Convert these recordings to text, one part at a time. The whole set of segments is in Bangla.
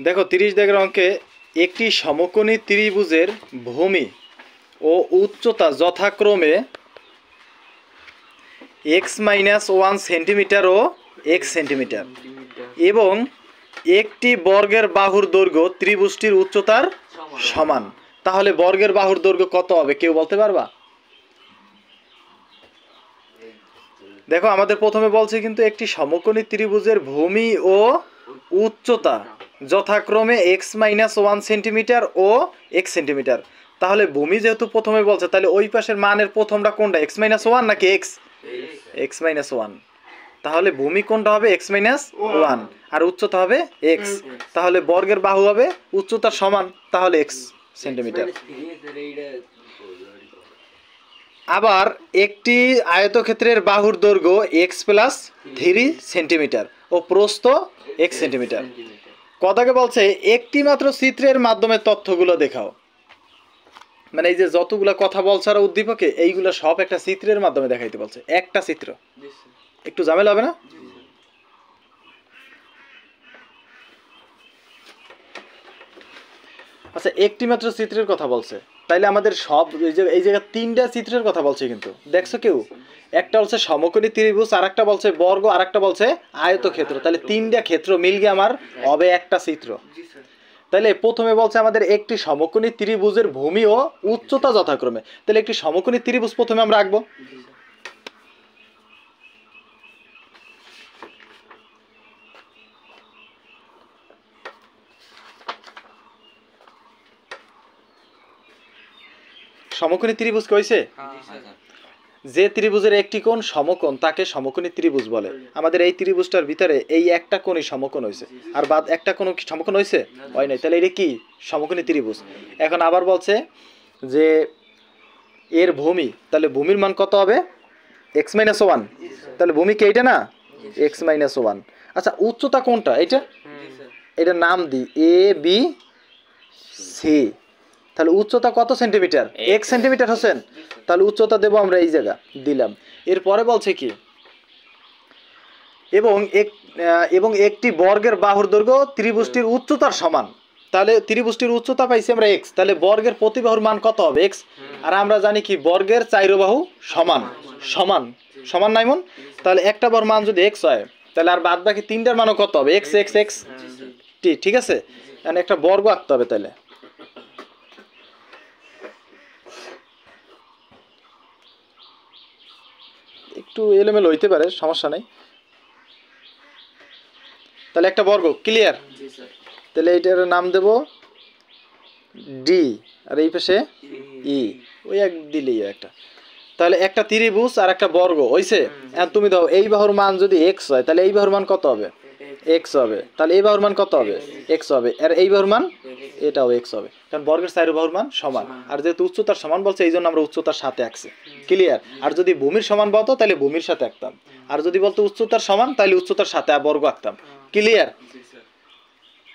দেখো 30 দাগের অঙ্কে একটি সমকোণী ত্রিভুজের ভূমি ও উচ্চতা যথাক্রমে x-1 সেন্টিমিটার ও x সেন্টিমিটার এবং একটি বর্গের বাহুর দৈর্ঘ্য ত্রিভুজটির উচ্চতার সমান। তাহলে বর্গের বাহুর দৈর্ঘ্য কত হবে কেউ বলতে পারবা? দেখো আমাদের প্রথমে বলছে কিন্তু একটি সমকোণী ত্রিভুজের ভূমি ও উচ্চতা যথাক্রমে x-1 সেন্টিমিটার ও x সেন্টিমিটার। তাহলে ভূমি যেহেতু প্রথমে বলছে তাহলে ওই পাশের মানের প্রথমটা কোনটা, x-1 নাকি x-1? তাহলে ভূমি কোনটা হবে, x-1, আর উচ্চতা হবে x। তাহলে বর্গের বাহু হবে উচ্চতার সমান, তাহলে x সেন্টিমিটার। আবার একটি আয়তক্ষেত্রের বাহুর দৈর্ঘ্য x+3 সেন্টিমিটার ও প্রস্থ x সেন্টিমিটার। কথাকে বলছে একটি মাত্র চিত্রের মাধ্যমে তথ্যগুলো দেখাও। মানে এই যে যতগুলো কথা বলছে আর উদ্দীপকে এইগুলো সব একটা চিত্রের মাধ্যমে দেখাইতে বলছে, একটা চিত্র। একটু ঝামেলা হবে না? আচ্ছা, একটি মাত্র চিত্রের কথা বলছে, তাইলে আমাদের সব এই জায়গায় তিনটা চিত্রের কথা বলছে কিন্তু দেখছো কেউ? একটা বলছে সমকোণী ত্রিভুজ, আর একটা বলছে বর্গ, আর একটা বলছে আয়তক্ষেত্র। তাহলে তিনটা ক্ষেত্র মিলগে আমার হবে একটা চিত্র। তাহলে প্রথমে বলছে আমাদের একটি সমকোণী ত্রিভুজের ভূমি ও উচ্চতা যথাক্রমে। তাহলে একটি সমকোণী ত্রিভুজ প্রথমে আমরা আঁকবো। সমকোণী ত্রিভুজ কইছে যে ত্রিভুজের একটি কোণ সমকোণ তাকে সমকোণী ত্রিভুজ বলে। আমাদের এই ত্রিভুজটার ভিতরে এই একটা কোণই সমকোণ হয়েছে, আর বাদ একটা কোণ কি সমকোণ হয়েছে? হয় নাই। তাহলে এটা কি সমকোণী ত্রিভুজ। এখন আবার বলছে যে এর ভূমি, তাহলে ভূমির মান কত হবে, x-1। তাহলে ভূমি কি এইটা না, x-1। আচ্ছা, উচ্চতা কোনটা, এইটা? এটা নাম দি ABC। তাহলে উচ্চতা কত সেন্টিমিটার, x সেন্টিমিটার হোসেন। তাহলে উচ্চতা দেব আমরা এই জায়গা দিলাম। এরপরে বলছে কি এবং একটি বর্গের বাহুর দৈর্ঘ্য ত্রিভুজটির উচ্চতার সমান। তাহলে ত্রিভুজটির উচ্চতা পাইছি আমরা x, তাহলে বর্গের প্রতি বাহুর মান কত হবে, x। আর আমরা জানি কি বর্গের চাইরো বাহু সমান সমান সমান নাই মন। তাহলে একটা বাহুর মান যদি x হয় তাহলে আর বাদ বাকি তিনটার মানও কত হবে, x x x। ঠিক আছে, মানে একটা বর্গ আঁকতে হবে। তাহলে একটু এলোমেলো হইতে পারে, সমস্যা নেই। তাহলে একটা বর্গ ক্লিয়ার। তাহলে এইটার নাম দেব ডি, আর এই পাশে ই, ওই এক দিলেই একটা। তাহলে একটা ত্রিভুজ আর একটা বর্গ হইছে। এখন তুমি দাও এই বাহুর মান যদি x হয় তাহলে এই বাহুর মান কত হবে, x হবে। তাহলে এই বাহুর মান কত হবে, x হবে। আর এই বাহুর মান এটাও x হবে, কারণ বর্গের চাইরো বাহুর মান সমান। আর যেহেতু উচ্চতার সমান বলছে এই জন্য আমরা উচ্চতার সাথে আঁকছি, ক্লিয়ার। আর যদি ভূমির সমান বলতো তাহলে ভূমির সাথে আঁকতাম, আর যদি বলতো উচ্চতার সমান তাহলে উচ্চতার সাথে বর্গ আঁকতাম, ক্লিয়ার।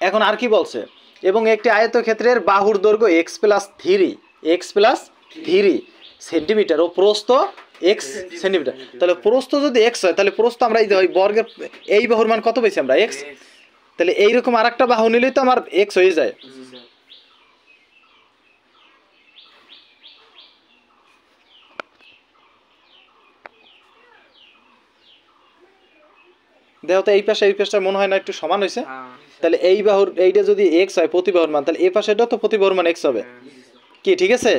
এখন আর কি বলছে, এবং একটি আয়তক্ষেত্রের বাহুর দৈর্ঘ্য x+3 সেন্টিমিটার ও প্রস্থ x সেন্টিমিটার। তাহলে প্রস্থ যদি x হয় তাহলে প্রস্থ আমরা এই বর্গের এই বাহুর মান কত পেয়েছি আমরা, x। তাহলে এইরকম আর একটা বাহু নিলেই তো আমার x হয়ে যায়। দেখো তো এই পাশে এই পাশটা মনে হয় না একটু সমান হয়েছে। তাহলে এই বাহুর এইটা যদি x হয় প্রতি বাহুর মান, তাহলে এই পাশেটাও তো প্রতি বাহুর মান x হবে, কি ঠিক আছে?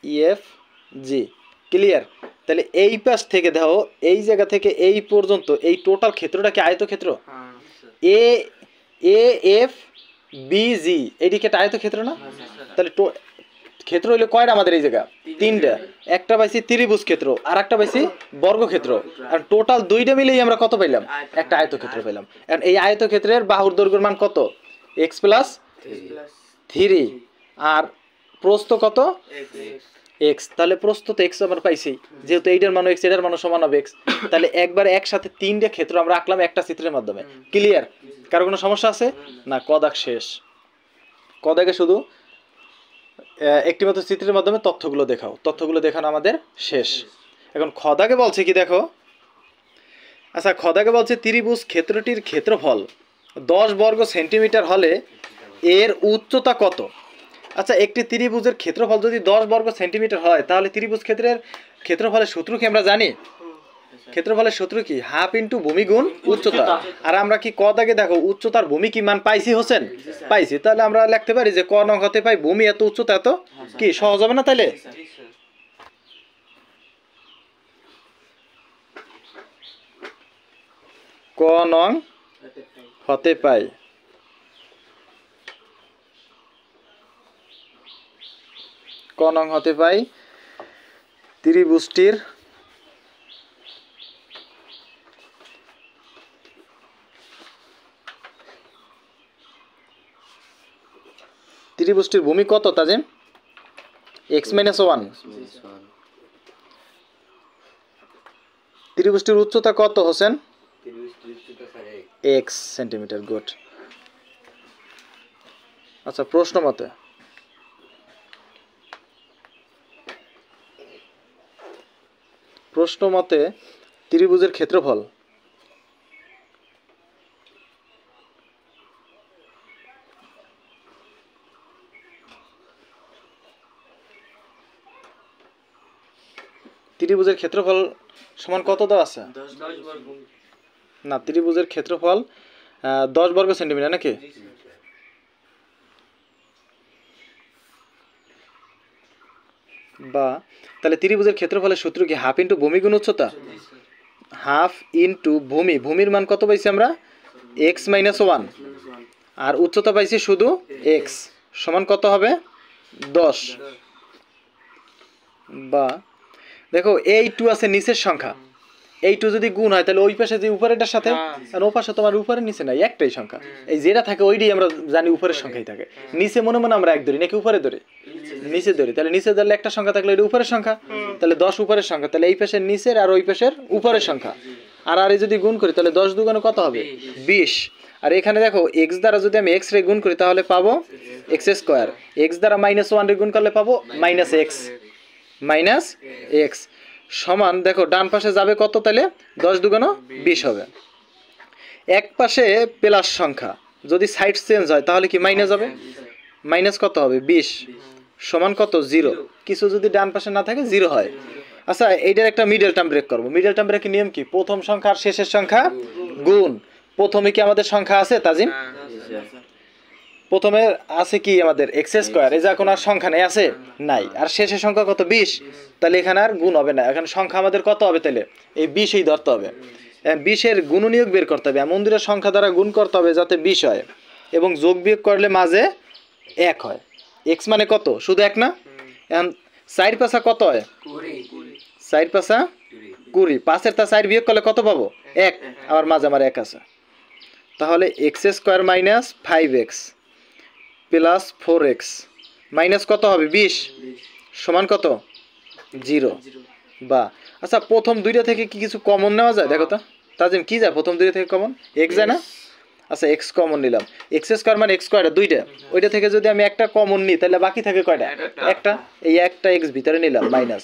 EF G, clear. তাহলে এই পাশ থেকে দেখো এই জায়গা থেকে এই পর্যন্ত এই টোটাল ক্ষেত্রটা কি আয়তক্ষেত্র, AFBG এইদিকে একটা আয়তক্ষেত্র না? তাহলে ক্ষেত্র হইলে কয়টা আমাদের এই জায়গা, তিনটা। একটা পাইছি ত্রিভুজ ক্ষেত্র, আর একটা পাইছি বর্গক্ষেত্র, আর টোটাল দুইটা মিলেই আমরা কত পাইলাম, একটা আয়তক্ষেত্র পেলাম। এখন এই আয়তক্ষেত্রের বাহুর দৈর্ঘ্যের মান কত, x+3, আর প্রস্থ কত, x। তাহলে প্রস্থ তো x আমরা পাইছি, যেহেতু এইটার মান x এটার মান সমান হবে x। তাহলে একবার একসাথে তিনটা ক্ষেত্র আমরা আঁকলাম একটা চিত্রের মাধ্যমে, ক্লিয়ার। কারো কোনো সমস্যা আছে না? কদাক শেষ। কদাকে শুধু একটি মাত্র চিত্রের মাধ্যমে তথ্যগুলো দেখাও, তথ্যগুলো দেখানো আমাদের শেষ। এখন খদাকে বলছে কি দেখো, আচ্ছা খদাকে বলছে ত্রিভুজ ক্ষেত্রটির ক্ষেত্রফল 10 বর্গ সেন্টিমিটার হলে এর উচ্চতা কত? আচ্ছা একটি ত্রিভুজের ক্ষেত্রফল যদি 10 বর্গ সেন্টিমিটার হয় তাহলে ত্রিভুজ ক্ষেত্রের ক্ষেত্রফলের সূত্র কি আমরা জানি? ক্ষেত্রফলের সূত্র কি? হাফ ইন্টু ভূমি গুণ উচ্চতা। আর আমরা কি ক দাগে দেখো উচ্চতার ভূমি কি মান পাইছি হোসেন? পাইছি। তাহলে আমরা লিখতে পারি যে ক নং হতে পাই ভূমি এত উচ্চতা এত, কি সহজ হবে না তাইলে? ক নং হতে পাই ক নং হতে পাই ত্রিভুজটির ভূমি কত তাজিম? x-1। ত্রিভুজটির উচ্চতা কত হোসেন? x centimetre. গুড। আচ্ছা প্রশ্ন মতে ত্রিভুজের ক্ষেত্রফল সমান কত দেওয়া আছে? না, ত্রিভুজের ক্ষেত্রফল 10 বর্গ সেন্টিমিটার নাকি? বা তাহলে ত্রিভুজের ক্ষেত্রফলের সূত্র কি হাফ ইন্টু ভূমি গুণ উচ্চতা? হাফ ইন্টু ভূমির মান কত পাইছি আমরা? x-1। আর উচ্চতা পাইছি শুধু x, সমান কত হবে? 10। বা দেখো এই 2 আছে নিচের সংখ্যা, এই 2 যদি গুণ হয় তাহলে ওই পাশে যে উপরেরটার সাথে, আর ও পাশে তোমার উপরে নিচে নাই, একটাই সংখ্যা। এই যেটা থাকে ওইটাই আমরা জানি উপরের সংখ্যাই থাকে। নিচে মনে মনে আমরা এক ধরি নাকি উপরে ধরি? নিচে ধরি। তাহলে নিচে ধরলে একটা সংখ্যা থাকলে এটা উপরের সংখ্যা, তাহলে 10 উপরের সংখ্যা। তাহলে এই পাশের নিচের আর ওই পাশের উপরের সংখ্যা। আর এই যদি গুণ করি তাহলে 10 দুগুণে কত হবে? 20। আর এখানে দেখো x দ্বারা যদি আমি x রে গুণ করি তাহলে পাবো x²। x দ্বারা -1 রে গুণ করলে পাবো -x সমান দেখো ডান পাশে যাবে কত? তাহলে 10 দুগুণ 20 হবে। এক পাশে প্লাস সংখ্যা যদি সাইড চেঞ্জ হয় তাহলে কি মাইনাস হবে? মাইনাস কত হবে? 20 সমান কত? 0। কিছু যদি ডান পাশে না থাকে 0 হয়। আচ্ছা এইটার একটা মিডল টার্ম ব্রেক করব। মিডল টার্ম ব্রেকের নিয়ম কি? প্রথম সংখ্যা আর শেষের সংখ্যা গুণ। প্রথমে কি আমাদের সংখ্যা আছে তাজিম? প্রথমে আছে কি আমাদের x², এই যে কোনো আর সংখ্যা নেই, আছে নাই। আর শেষের সংখ্যা কত? 20। তাহলে এখানে আর গুণ হবে না, এখানে সংখ্যা আমাদের কত হবে? তাহলে এই 20ই ধরতে হবে। 20-এর গুণনীয়ক বের করতে হবে, এমন দুটো সংখ্যা দ্বারা গুণ করতে হবে যাতে 20 হয়, এবং যোগ বিয়োগ করলে মাঝে 1 হয়। x মানে কত? শুধু 1 না? এখন 4 পাশা কত হয়? 4 পাশা 20। 5-এর তা 4 বিয়োগ করলে কত পাবো? 1। আবার মাঝে আমার 1 আছে। তাহলে x² - 5x plus 4x minus কত হবে? 20 সমান কত? 0। বা আচ্ছা প্রথম দুইটা থেকে কি কিছু কমন নেওয়া যায়? দেখো তো তাজিম কি যায় প্রথম দুইটা থেকে কমন? x যায় না? আচ্ছা x কমন নিলাম। x² মানে x কয়টা? 2টা। ওইটা থেকে যদি আমি একটা কমন নিই তাহলে বাকি থাকে কয়টা? একটা। এই একটা x ভিতরে নিলাম মাইনাস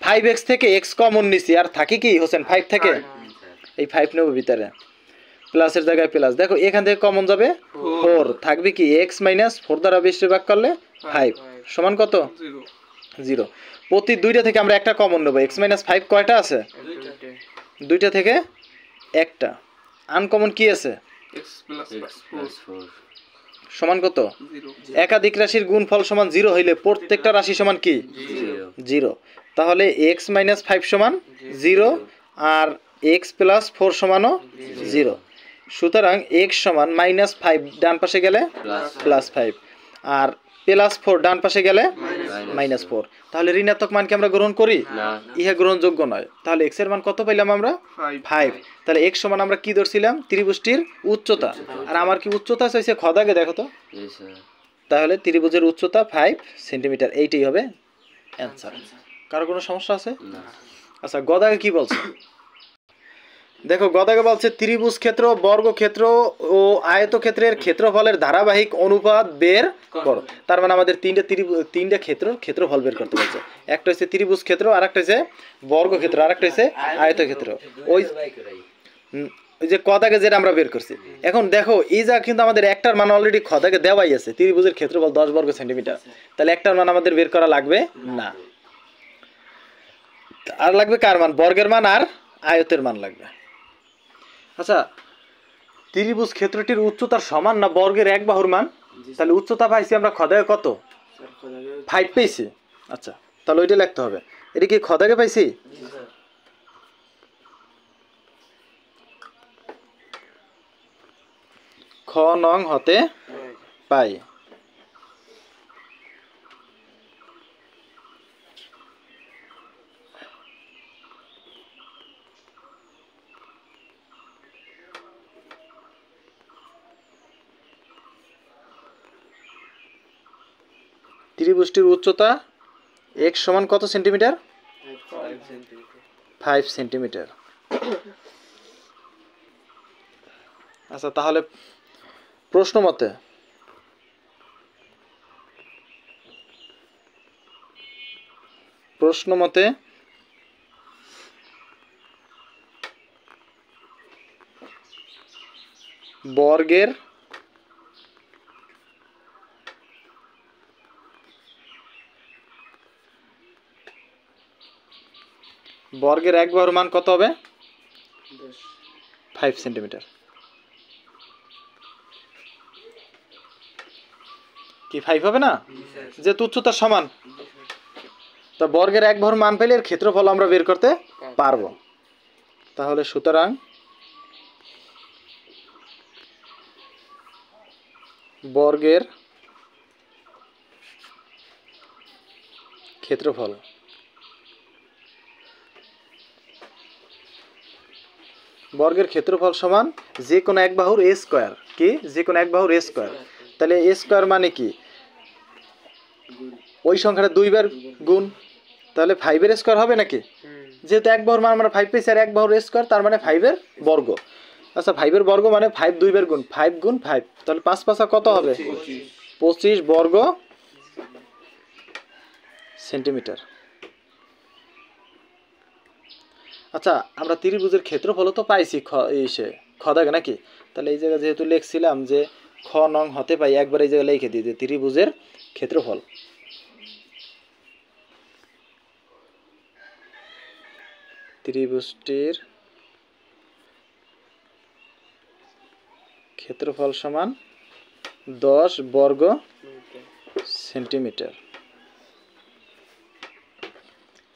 5x থেকে x কমন নিছি, আর থাকে কি হোসেন? 5 থেকে এই 5 নেব ভিতরে, প্লাসের জায়গায় প্লাস। দেখো এখান থেকে কমন যাবে 4, থাকবে কি x - 4 দ্বারা 20 ভাগ করলে 5 সমান কত? 0। প্রতি দুইটা থেকে আমরা একটা কমন নেব। x - 5 কয়টা আছে? দুইটা থেকে একটা। আনকমন কি আছে? সমান কত? একাধিক রাশির গুণফল সমান 0 হইলে প্রত্যেকটা রাশি সমান কি? 0। তাহলে x - 5 সমান 0 আর x + 4 সমানও 0। সুতরাং x সমান -5 ডান পাশে গেলে +5 আর +4 ডান পাশে গেলে -4। তাহলে ঋণাত্মক মান কি আমরা গ্রহণ করি? ইহা গ্রহণযোগ্য নয়। তাহলে x এর মান কত পাইলাম আমরা? 5। তাহলে x সমান আমরা কি ধরছিলাম? ত্রিভুজটির উচ্চতা। আর আমার কি উচ্চতা চাইছে? খদাগে দেখো তো। তাহলে ত্রিভুজের উচ্চতা 5 সেন্টিমিটার। এইটাই হবে অ্যান্সার। কারো কোনো সমস্যা আছে? আচ্ছা গদাগে কি বলছে দেখো। গদাগে বলছে ত্রিভুজ ক্ষেত্র, বর্গক্ষেত্র ও আয়তক্ষেত্রের ক্ষেত্রফলের ধারাবাহিক অনুপাত বের করো। তার মানে আমাদের তিনটা ক্ষেত্রফল বের করতে বলছে। একটা হচ্ছে ত্রিভুজ ক্ষেত্র, আর একটা হচ্ছে বর্গক্ষেত্র, আর একটা হচ্ছে আয়তক্ষেত্র। ওই ওই যে ক দাগে যেটা আমরা বের করছি। এখন দেখো এই যা কিন্তু আমাদের একটার মান অলরেডি খ দাগে দেওয়াই আছে, ত্রিভুজের ক্ষেত্রফল 10 বর্গ সেন্টিমিটার, তাহলে একটার মান আমাদের বের করা লাগবে না। আর লাগবে কার মান? বর্গের মান আর আয়তের মান লাগবে। আচ্ছা, ত্রিভুজ ক্ষেত্রটির উচ্চতার সমান না বর্গের এক বাহুর মান? তাহলে উচ্চতা পাইছি আমরা খ দাগে কত? 5 পেয়েছি। আচ্ছা, তাহলে ওইটা লিখতে হবে। এটা কি খ দাগে পাইছি? খ নং হতে পাই। ত্রিভুজটির উচ্চতা x সমান কত সেন্টিমিটার? 5 সেন্টিমিটার। আচ্ছা, তাহলে প্রশ্ন মতে বর্গের এক বাহুর মান কত হবে? 5 সেন্টিমিটার। কি 5 হবে না? যেহেতু উচ্চতার সমান, তা বর্গের এক বাহুর মান পেলে এর ক্ষেত্রফল আমরা বের করতে পারবো। তাহলে সুতরাং বর্গের ক্ষেত্রফল সমান যে কোনো এক বাহুর a স্কয়ার। কি? যে কোনো এক বাহুর a স্কয়ার। তাহলে a স্কয়ার মানে কি? ওই সংখ্যাটা দুইবার গুণ, তাহলে 5 এর স্কয়ার হবে নাকি? যেহেতু এক বাহুর মান আমরা 5 পেয়েছি আর এক বাহুর a স্কয়ার, তার মানে 5 এর বর্গ। আচ্ছা, 5 এর বর্গ মানে 5 দুইবার গুণ, 5 গুণ 5, তাহলে 5 5 কত হবে? 25 বর্গ সেন্টিমিটার। আচ্ছা, আমরা ত্রিভুজের ক্ষেত্রফল তো পাইছি খ দাগে নাকি? তাহলে এই জায়গায় যেহেতু লিখছিলাম যে খ নং হতে পাই, একবার এই জায়গায় লিখে দিই যে ত্রিভুজের ক্ষেত্রফল। ত্রিভুজটির ক্ষেত্রফল সমান 10 বর্গ সেন্টিমিটার।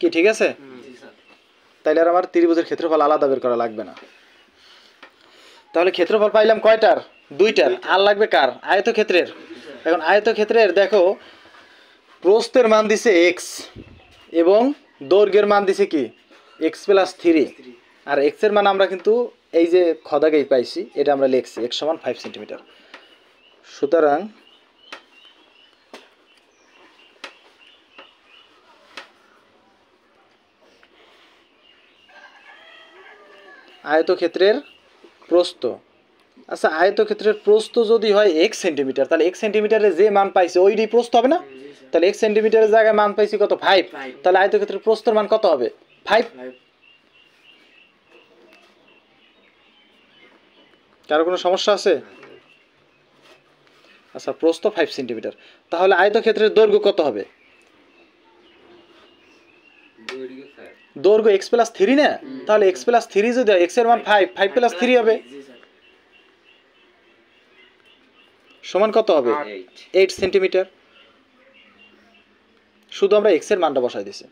কি ঠিক আছে? তাইলে আর আমার ত্রিভুজের ক্ষেত্রফল আলাদা বের করা লাগবে না। তাহলে ক্ষেত্রফল পাইলাম কয়টার? দুইটার। আর লাগবে কার? আয়তক্ষেত্রের। এখন আয়তক্ষেত্রের দেখো, প্রস্থের মান দিছে x এবং দৈর্ঘ্যের মান দিছে কি? x + 3। আর x এর মান আমরা কিন্তু এই যে খ দাগেই পাইছি, এটা আমরা লিখছি x সমান 5 সেন্টিমিটার। সুতরাং আয়তক্ষেত্রের প্রস্থ, আচ্ছা আয়তক্ষেত্রের প্রস্থ যদি হয় x সেন্টিমিটার, তাহলে x সেন্টিমিটারে যে মান পাইছে ওইটাই প্রস্থ হবে না? তাহলে x সেন্টিমিটারের জায়গায় মান পাইছি কত? 5। তাহলে আয়তক্ষেত্রের প্রস্থের মান কত হবে? 5। কারো কোনো সমস্যা আছে? আচ্ছা, প্রস্থ 5 সেন্টিমিটার। তাহলে আয়তক্ষেত্রের দৈর্ঘ্য কত হবে? দৈর্ঘ্য x + 3 না? তাহলে x + 3 যদি হয়, x এর মান 5, 5 + 3 হবে সমান কত হবে? 8 সেন্টিমিটার। শুধু আমরা x এর মানটা বসাই দিছি।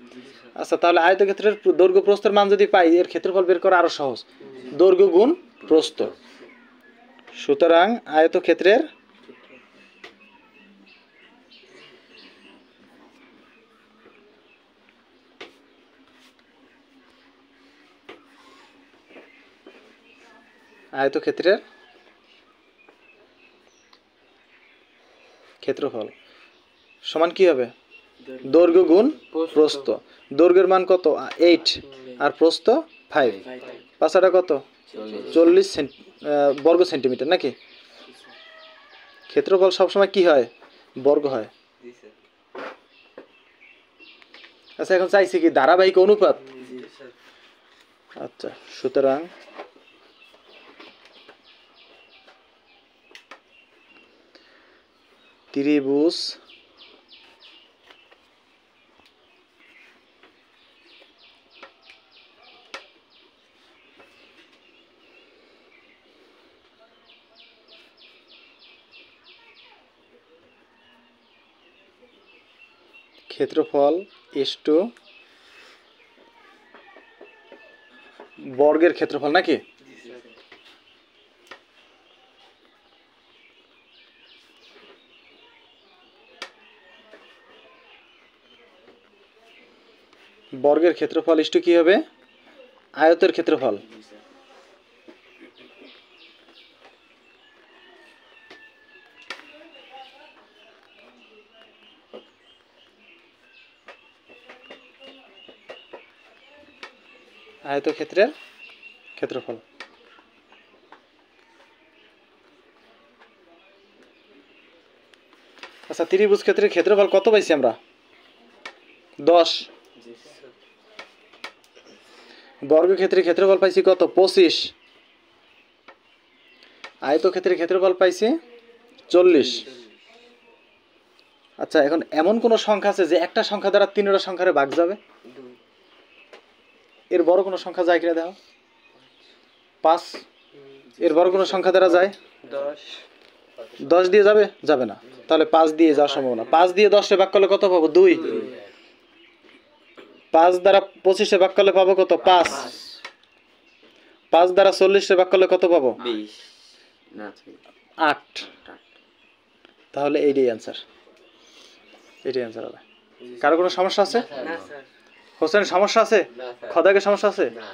আচ্ছা, তাহলে আয়তক্ষেত্রের দৈর্ঘ্য প্রস্থের মান যদি পাই, এর ক্ষেত্রফল বের করা আরো সহজ। দৈর্ঘ্য গুণ প্রস্থ। সুতরাং আয়তক্ষেত্রের ক্ষেত্রফল সমান কি হবে? দৈর্ঘ্য গুণ প্রস্থ। দৈর্ঘ্যের মান কত? 8 আর প্রস্থ 5। পাঁচাটা কত? 40 বর্গ সেন্টিমিটার নাকি? ক্ষেত্রফল সবসময় কি হয়? বর্গ হয়। আচ্ছা, এখন চাইছি কি ধারাবাহিক অনুপাত। আচ্ছা, সুতরাং ত্রিভুজ ক্ষেত্রফল ইস্টু বর্গের ক্ষেত্রফল নাকি? বর্গের ক্ষেত্রফল ইস্টু কি হবে? আয়তের ক্ষেত্রফল। আয়তক্ষেত্রের ক্ষেত্রফল। আচ্ছা, ত্রিভুজ ক্ষেত্রের ক্ষেত্রফল কত পাইছি আমরা? 10। বর্গক্ষেত্রের ক্ষেত্রফল পাইছি কত? 25। আয়তক্ষেত্রের ক্ষেত্রফল পাইছি 40। আচ্ছা, এখন এমন কোন সংখ্যা আছে যে একটা সংখ্যা দ্বারা তিনটা সংখ্যারে ভাগ যাবে? এর বড় কোন সংখ্যা যায় কিনা দেখো। 5। এর বড় কোন সংখ্যা দ্বারা যায়? 10। 10 দিয়ে যাবে? যাবে না। তাহলে 5 দিয়ে যাওয়ার সম্ভাবনা। 5 দিয়ে 10 এ ভাগ করলে কত পাবো? 2। 5 দ্বারা 25 এ ভাগ করলে পাবো কত? 5। 5 দ্বারা 40 এ ভাগ করলে কত পাবো? 20 না 8। তাহলে এইটাই অ্যান্সার। এটাই অ্যান্সার হবে। কারো কোনো সমস্যা আছে? না স্যার। হোসেন সমস্যা আছে? না স্যার। খোদাকে সমস্যা আছে? না।